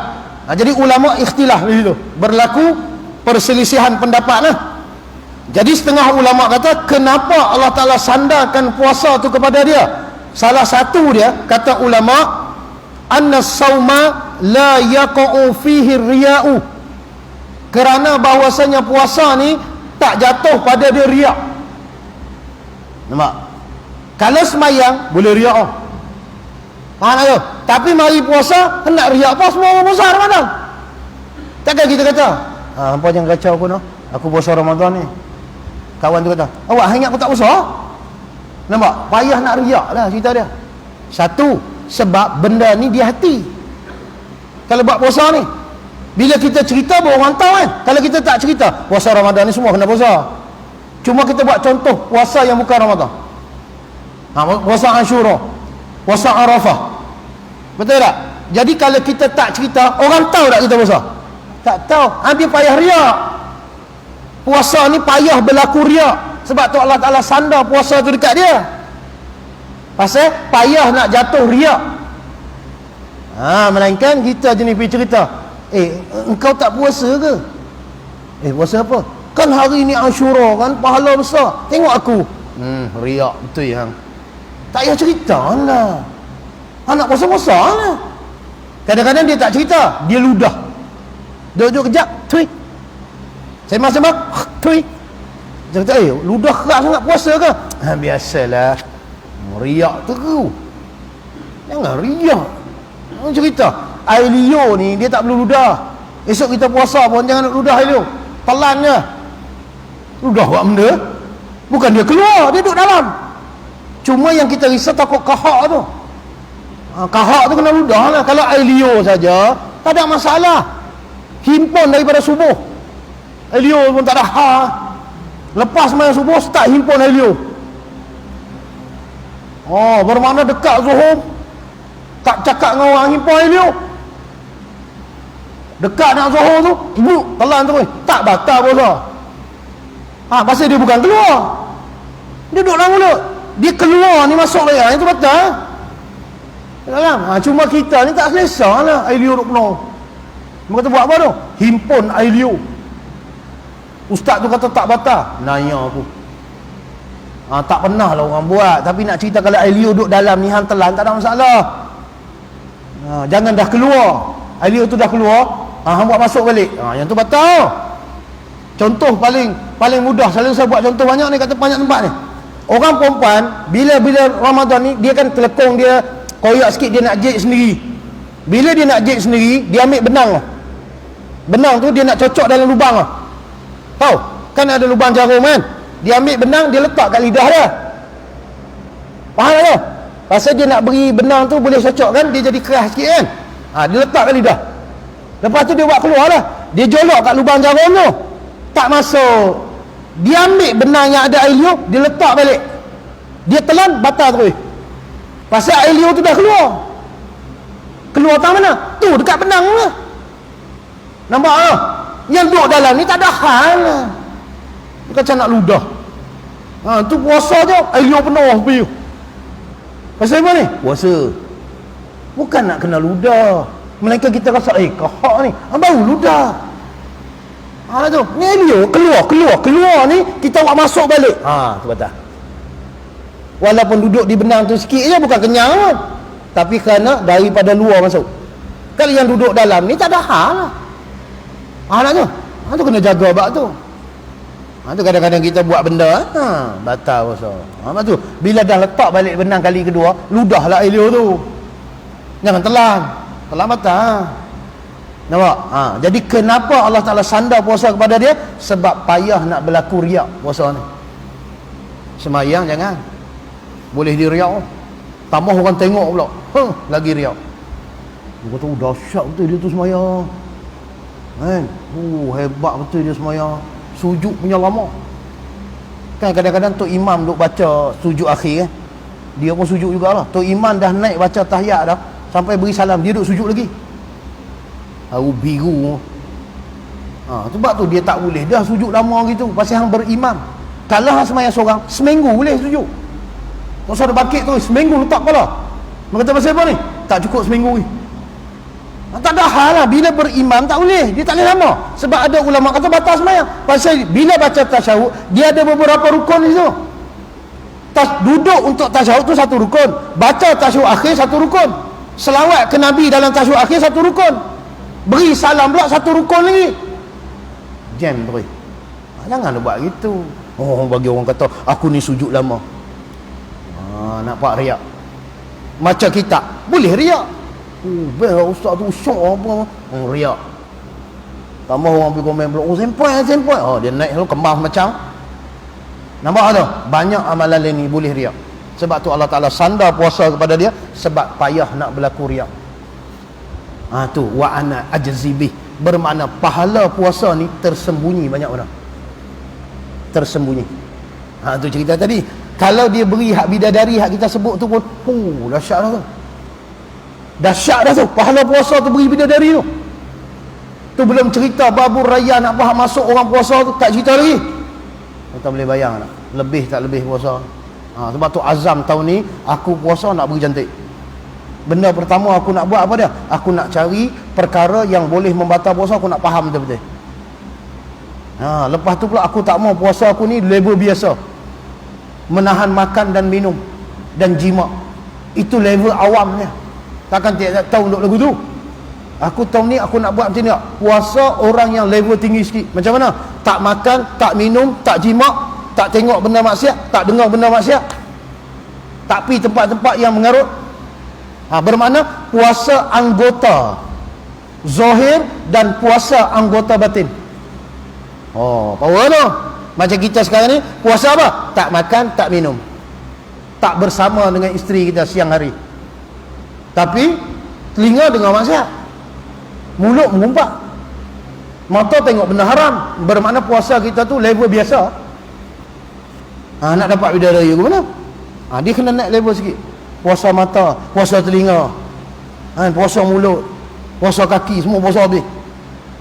Jadi ulama ikhtilaf di situ, berlaku perselisihan pendapat lah. Jadi setengah ulama kata, kenapa Allah Ta'ala sandarkan puasa tu kepada dia? Salah satu dia, kata ulama, anna sawma la yaqa'u fihi riya'u, kerana bahawasanya puasa ni tak jatuh pada dia riak. Nampak? Kalau semayang boleh riak faham tak? Tapi mari puasa hendak riak apa? Semua orang puasa Ramadan. Takkan kita kata hampa jangan kacau aku aku puasa Ramadan ni. Kawan tu kata, awak ingat aku tak puasa? Nampak? Payah nak riak lah cerita dia. Satu, sebab benda ni di hati. Kalau buat puasa ni, bila kita cerita baru orang tahu kan. Kalau kita tak cerita, puasa Ramadan ni semua kena puasa. Cuma kita buat contoh puasa yang bukan Ramadan. Puasa Ashura, puasa Arafah. Betul tak? Jadi kalau kita tak cerita, orang tahu tak kita puasa? Tak tahu. Dia payah riak. Puasa ni payah berlaku riak. Sebab tu Allah Ta'ala sandar puasa tu dekat dia. Pasal payah nak jatuh riak. Melainkan kita jenis pergi cerita, engkau tak puasa ke? Puasa apa? Kan hari ni Ashura kan, pahala besar. Tengok aku Riak betul hang. Tak payah cerita lah. Anak puasa-puasa lah. Kadang-kadang dia tak cerita, dia ludah. Duduk kejap, tui. Sembang-sembang, tui. Dia kata, ludah kerak sangat puasa ke? Biasalah. Riak terus. Jangan riak. Cerita air liur ni dia tak perlu ludah. Esok kita puasa pun jangan nak ludah air liur. Telan je. Ludah buat benda. Bukan dia keluar, dia duduk dalam. Cuma yang kita risau takut kahak tu. Kahak tu kena ludah lah. Kalau air liur saja tak ada masalah. Himpun daripada subuh. Air liur pun tak ada Lepas main subuh start himpun air liur. Bermakna dekat Zuhur tak cakap dengan orang himpun air liur. Dekat nak Zuhur tu ibu telan tu tak batal puasa. Pasal dia bukan keluar, dia duduk dalam mulut. Dia keluar ni masuk leher, itu batal dalam. Cuma kita ni tak selesa lah air liur duduk penuh. Dia kata buat apa tu? Himpun air liur. Ustaz tu kata tak batal. Nanya aku, tak pernah lah orang buat. Tapi nak cerita kalau air liur duduk dalam ni hang telan tak ada masalah. Jangan dah keluar, air liur tu dah keluar, hang buat masuk balik, yang tu batal. Contoh paling mudah, selalu saya buat contoh banyak ni, kata banyak tempat ni. Orang perempuan bila Ramadan ni dia kan telekong, dia koyak sikit, dia nak jahit sendiri. Bila dia nak jahit sendiri, dia ambil benang lah. Benang tu dia nak cocok dalam lubang lah. Tahu kan ada lubang jarum kan, dia ambil benang, dia letak kat lidah dia. Faham tak? Pasal dia nak beri benang tu boleh cocok kan, dia jadi keras sikit kan. Dia letak kat lidah. Lepas tu dia buat keluar lah. Dia jolok kat lubang jarum tu, tak masuk. Dia ambil benang yang ada air liur, dia letak balik. Dia telan, batal terus. Pasal air liur tu dah keluar. Keluar tak mana? Tu dekat benang lah. Nampak tak? Yang duduk dalam ni tak ada hal lah. Dia macam nak ludah. Tu puasa je, air liur penuh pergi. Pasal apa ni? Puasa. Bukan nak kena ludah. Melainkan kita rasa kahak ni, baru ludah. Tu ni liur keluar ni, kita buat masuk balik. Tu betul. Walaupun duduk di benang tu sikit je, bukan kenyang pun, tapi kerana daripada luar masuk. Kalau yang duduk dalam ni tak ada hal lah. Tu tu kena jaga bab tu. Tu kadang-kadang kita buat benda batal puasa. Lepas tu bila dah letak balik benang kali kedua, ludahlah air liur tu. Jangan telan batal. Nampak? Jadi kenapa Allah Ta'ala sandar puasa kepada dia? Sebab payah nak berlaku riak puasa ni. Semayang jangan, boleh diriak. Tambah orang tengok pula, lagi riak. Dia kata dahsyat betul dia tu semayang kan, hebat betul dia semayang. Sujud punya lama kan. Kadang-kadang Tok Imam duk baca sujud akhir kan, dia pun sujud jugalah. Tok Imam dah naik baca tahiyat dah, sampai beri salam dia duk sujud lagi. Biru. Sebab tu dia tak boleh dah sujud lama gitu. Pasal hang berimam. Kalau hang semayang seorang, seminggu boleh sujud. Tak usah ada bakit tu, seminggu letak kepala. Dia kata pasal apa ni? Tak cukup seminggu ni. Tak ada hal lah. Bila berimam tak boleh, dia tak boleh lama. Sebab ada ulama kata batal semayang. Pasal bila baca tasyahud, dia ada beberapa rukun di situ. Duduk untuk tasyahud tu satu rukun, baca tasyahud akhir satu rukun, selawat ke Nabi dalam tasyahud akhir satu rukun, beri salam pula satu rukun lagi. Jam tu. Jangan buat gitu. Bagi orang kata aku ni sujud lama, nampak riak. Macam kita boleh riak. Ustaz tu syok apa, riak. Tambah orang pergi komen pula, sempoi. Dia naik lalu kembang macam. Nampak tu? Banyak amalan lain ni boleh riak. Sebab tu Allah Ta'ala sandar puasa kepada dia, sebab payah nak berlaku riak. Tu wa ana ajzibih, bermakna pahala puasa ni tersembunyi banyak orang. Tersembunyi. Tu cerita tadi. Kalau dia beri hak bidadari, hak kita sebut tu pun, dahsyat dah tu. Dahsyat dah tu. Pahala puasa tu beri bidadari tu. Tu belum cerita babur raya nak faham masuk orang puasa tu, tak cerita lagi. Kita boleh bayang tak? Lebih tak lebih puasa. Sebab tu azam tahun ni aku puasa nak beri cantik. Benda pertama aku nak buat apa dia? Aku nak cari perkara yang boleh membatal puasa, aku nak faham betul-betul. Lepas tu pula aku tak mau puasa aku ni level biasa. menahan makan dan minum dan jima. Itu level awamnya. Takkan tiap tahu untuk lagu tu. Aku tahun ni aku nak buat macam ni. Puasa orang yang level tinggi sikit. Macam mana? Tak makan, tak minum, tak jima, tak tengok benda maksiat, tak dengar benda maksiat, tak pergi tempat-tempat yang mengarut. Bermakna puasa anggota zahir dan puasa anggota batin. Power tu. Macam kita sekarang ni, puasa apa? Tak makan, tak minum, tak bersama dengan isteri kita siang hari, tapi telinga dengar maksiat, mulut mengumpat, mata tengok benda haram. Bermakna puasa kita tu level biasa. Nak dapat bidadari ke mana? Dia kena naik level sikit. Puasa mata, puasa telinga, puasa mulut, puasa kaki, semua puasa habis.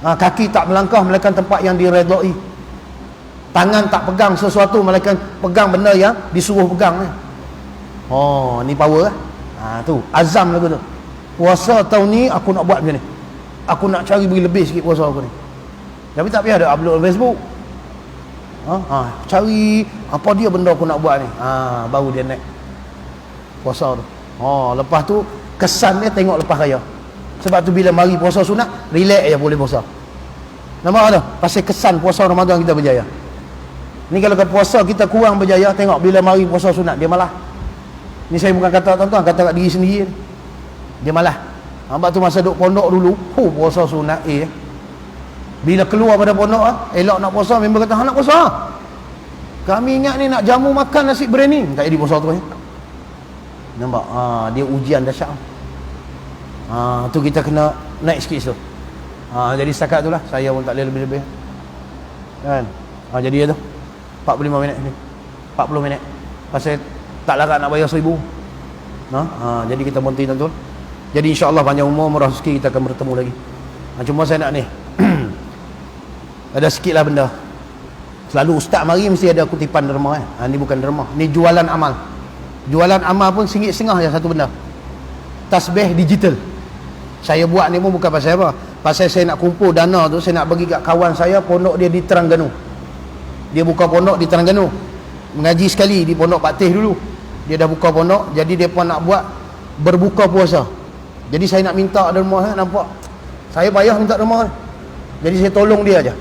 Kaki tak melangkah melainkan tempat yang diredai. Tangan tak pegang sesuatu melainkan pegang benda yang disuruh pegang. Ni power lah. Tu azam lagu tu. Puasa tahun ni aku nak buat macam ni, aku nak cari beri lebih sikit puasa aku ni. Tapi tak payah ada upload Facebook. Cari apa dia benda aku nak buat ni. Baru dia naik puasa tu. Lepas tu kesan dia tengok lepas raya. Sebab tu bila mari puasa sunat, relax je boleh puasa. Nampak tak? Pasal kesan puasa Ramadan kita berjaya. Ni kalau ke puasa kita kurang berjaya, tengok bila mari puasa sunat dia malah. Ni saya bukan kata tuan-tuan, kata kat diri sendiri. Dia malah. Nampak tu masa duduk pondok dulu, puasa sunat bila keluar pada pondok elok nak puasa, member kata nak puasa. Kami ingat ni nak jamu makan nasi biryani, tak jadi puasa tu. Nampak? Dia ujian dahsyat. Tu kita kena naik sikit tu. Jadi setakat tu lah, saya pun tak boleh lebih-lebih kan. Jadi tu 45 minit ni, 40 minit pasal tak larat nak bayar 1,000. Jadi kita berhenti tuan-tuan. Jadi insyaAllah panjang umur, murah rezeki, kita akan bertemu lagi. Cuma saya nak ni ada sikit lah benda. Selalu ustaz mari mesti ada kutipan derma ni bukan derma, ni jualan amal. Jualan amal pun RM1.50 je satu benda. Tasbih digital. Saya buat ni pun bukan pasal apa, pasal saya nak kumpul dana tu, saya nak bagi kat kawan saya, pondok dia di Terengganu. Dia buka pondok di Terengganu, mengaji sekali di pondok Pak Teh dulu. Dia dah buka pondok, jadi dia pun nak buat berbuka puasa. Jadi saya nak minta derma, nampak saya payah minta derma. Jadi saya tolong dia aja.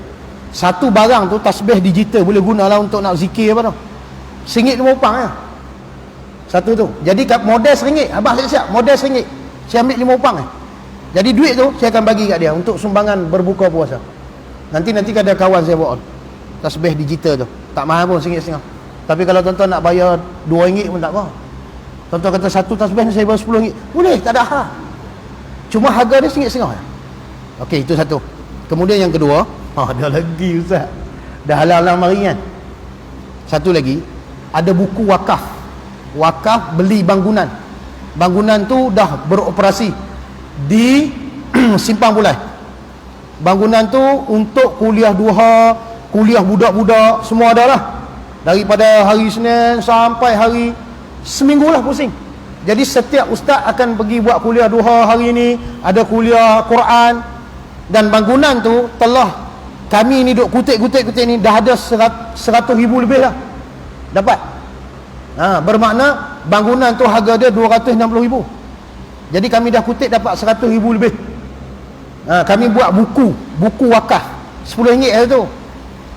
Satu barang tu tasbih digital, boleh gunalah untuk nak zikir apa tu. RM1.50 satu tu. Jadi kat modal RM1, abah siap modal RM1, saya ambil RM5. Jadi duit tu saya akan bagi kat dia untuk sumbangan berbuka puasa. Nanti ada kawan saya bawa tasbih digital tu, tak mahal pun RM1.50. Tapi kalau tuan-tuan nak bayar RM2 pun tak apa. Tuan-tuan kata satu tasbih ni saya bayar RM10, boleh, tak ada hal. Cuma harga dia RM1.50. Okey, itu satu. Kemudian yang kedua, ada lagi ustaz, dah halal mari kan. Satu lagi, ada buku wakaf. Wakaf beli bangunan. Bangunan tu dah beroperasi di Simpang Pulai. Bangunan tu untuk kuliah duha, kuliah budak-budak, semua ada lah. Daripada hari Senin sampai hari seminggu lah pusing. Jadi setiap ustaz akan pergi buat kuliah duha hari ni, ada kuliah Quran. Dan bangunan tu telah kami ni duk kutip ni dah ada 100,000 lebih lah dapat. Bermakna bangunan tu harga dia 260,000. Jadi kami dah kutip dapat 100,000 lebih. Kami buat buku wakaf RM10 tu.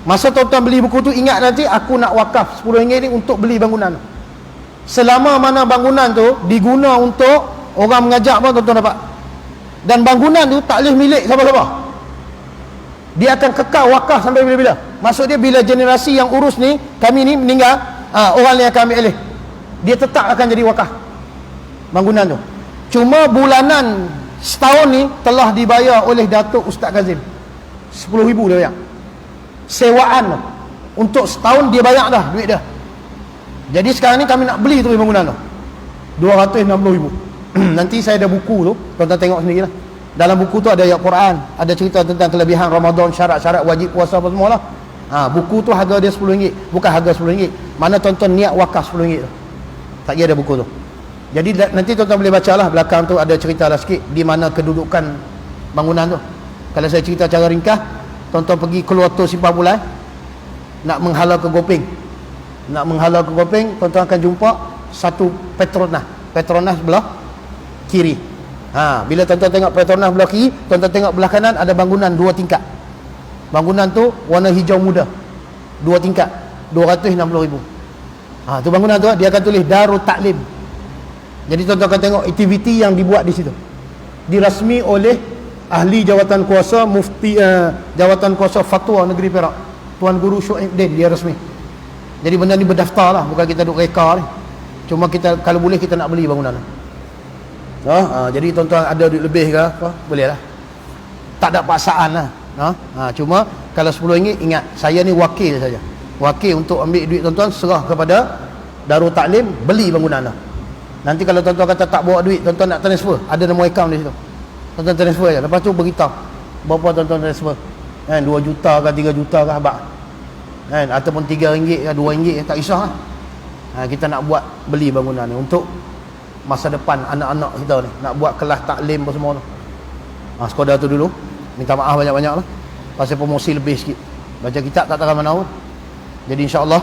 Masa tuan-tuan beli buku tu, ingat nanti aku nak wakaf RM10 ni untuk beli bangunan. Selama mana bangunan tu diguna untuk orang mengajak pun tuan-tuan dapat. Dan bangunan tu tak boleh milik siapa-siapa. Dia akan kekal wakaf sampai bila-bila. Maksud dia bila generasi yang urus ni, kami ni meninggal, orang yang akan ambil alih, dia tetap akan jadi wakaf bangunan tu. Cuma bulanan setahun ni telah dibayar oleh Datuk Ustaz Kazim, 10,000 dia bayar sewaan tu. Untuk setahun dia bayar dah duit dia. Jadi sekarang ni kami nak beli tu bangunan tu 260,000. Nanti saya ada buku tu, tuan-tuan tengok sendiri lah. Dalam buku tu ada ayat Quran, ada cerita tentang kelebihan Ramadan, syarat-syarat wajib puasa apa semua lah. Buku tu harga dia RM10, bukan harga RM10. Mana tuan-tuan niat wakaf RM10 tu. Tak kira ada buku tu. Jadi nanti tuan-tuan boleh baca lah, belakang tu ada cerita lah sikit di mana kedudukan bangunan tu. Kalau saya cerita cara ringkas, tuan-tuan pergi keluar tol Simpang Pulai nak menghala ke Gopeng, nak menghala ke Kopeng, tuan-tuan akan jumpa satu Petronas belah kiri. Bila tuan-tuan tengok Petronas belah kiri, tuan-tuan tengok belah kanan ada bangunan 2 tingkat. Bangunan tu warna hijau muda, 2 tingkat, 260,000. Tu bangunan tu dia akan tulis Darul Taklim. Jadi tuan-tuan akan tengok aktiviti yang dibuat di situ. Dirasmi oleh ahli jawatan kuasa mufti jawatan kuasa fatwa negeri Perak, Tuan Guru Syuaib Din, dia rasmi. Jadi benda ni berdaftar lah, bukan kita duk reka ni. Cuma kita kalau boleh kita nak beli bangunan. Jadi tuan-tuan ada duit lebih ke apa, boleh lah. Tak ada paksaan lah. Cuma kalau RM10 ingat saya ni wakil saja. Wakil untuk ambil duit tuan-tuan serah kepada Darul Taklim, beli bangunan lah. Nanti kalau tuan-tuan kata tak bawa duit, tuan-tuan nak transfer, ada nombor akaun di situ. Tuan-tuan transfer je. Lepas tu beritahu berapa tuan-tuan transfer. 2 juta ke 3 juta ke abang. Ataupun RM3 ke RM2 tak kisah lah. Kita nak buat beli bangunan ni untuk masa depan anak-anak kita ni, nak buat kelas taklim apa semua tu. Sekadar tu dulu. Minta maaf banyak-banyak lah pasal promosi lebih sikit. Baca kitab tak tahu mana pun. Jadi insya-Allah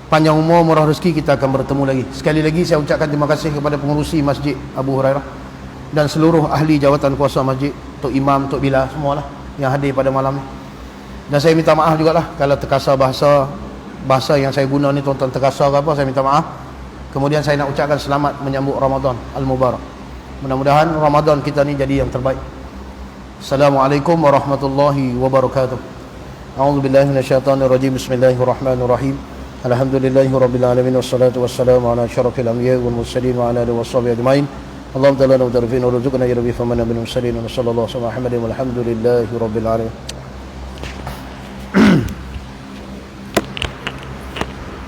panjang umur, murah rezeki, kita akan bertemu lagi. Sekali lagi saya ucapkan terima kasih kepada pengurusi Masjid Abu Hurairah dan seluruh ahli jawatan kuasa masjid, Tok Imam, Tok Bilal, semualah yang hadir pada malam ni. Dan saya minta maaf jugalah kalau terkasar bahasa yang saya guna ni tuan-tuan terkasar ke apa, saya minta maaf. Kemudian saya nak ucapkan selamat menyambut Ramadan Al-Mubarak. Mudah-mudahan Ramadan kita ni jadi yang terbaik. Assalamualaikum warahmatullahi wabarakatuh. A'udzubillahi minasyaitonirrajim. Bismillahirrahmanirrahim. Alhamdulillahirabbil alamin wassalatu wassalamu ala asyrafil anbiya'i wal mursalin wa ala alihi washabihi ajmain. Allahumma ta'ala wa tarfina warzuqna ya rabbi famana bil mursalin wa sallallahu alaihi wa sallam walhamdulillahi rabbil alamin.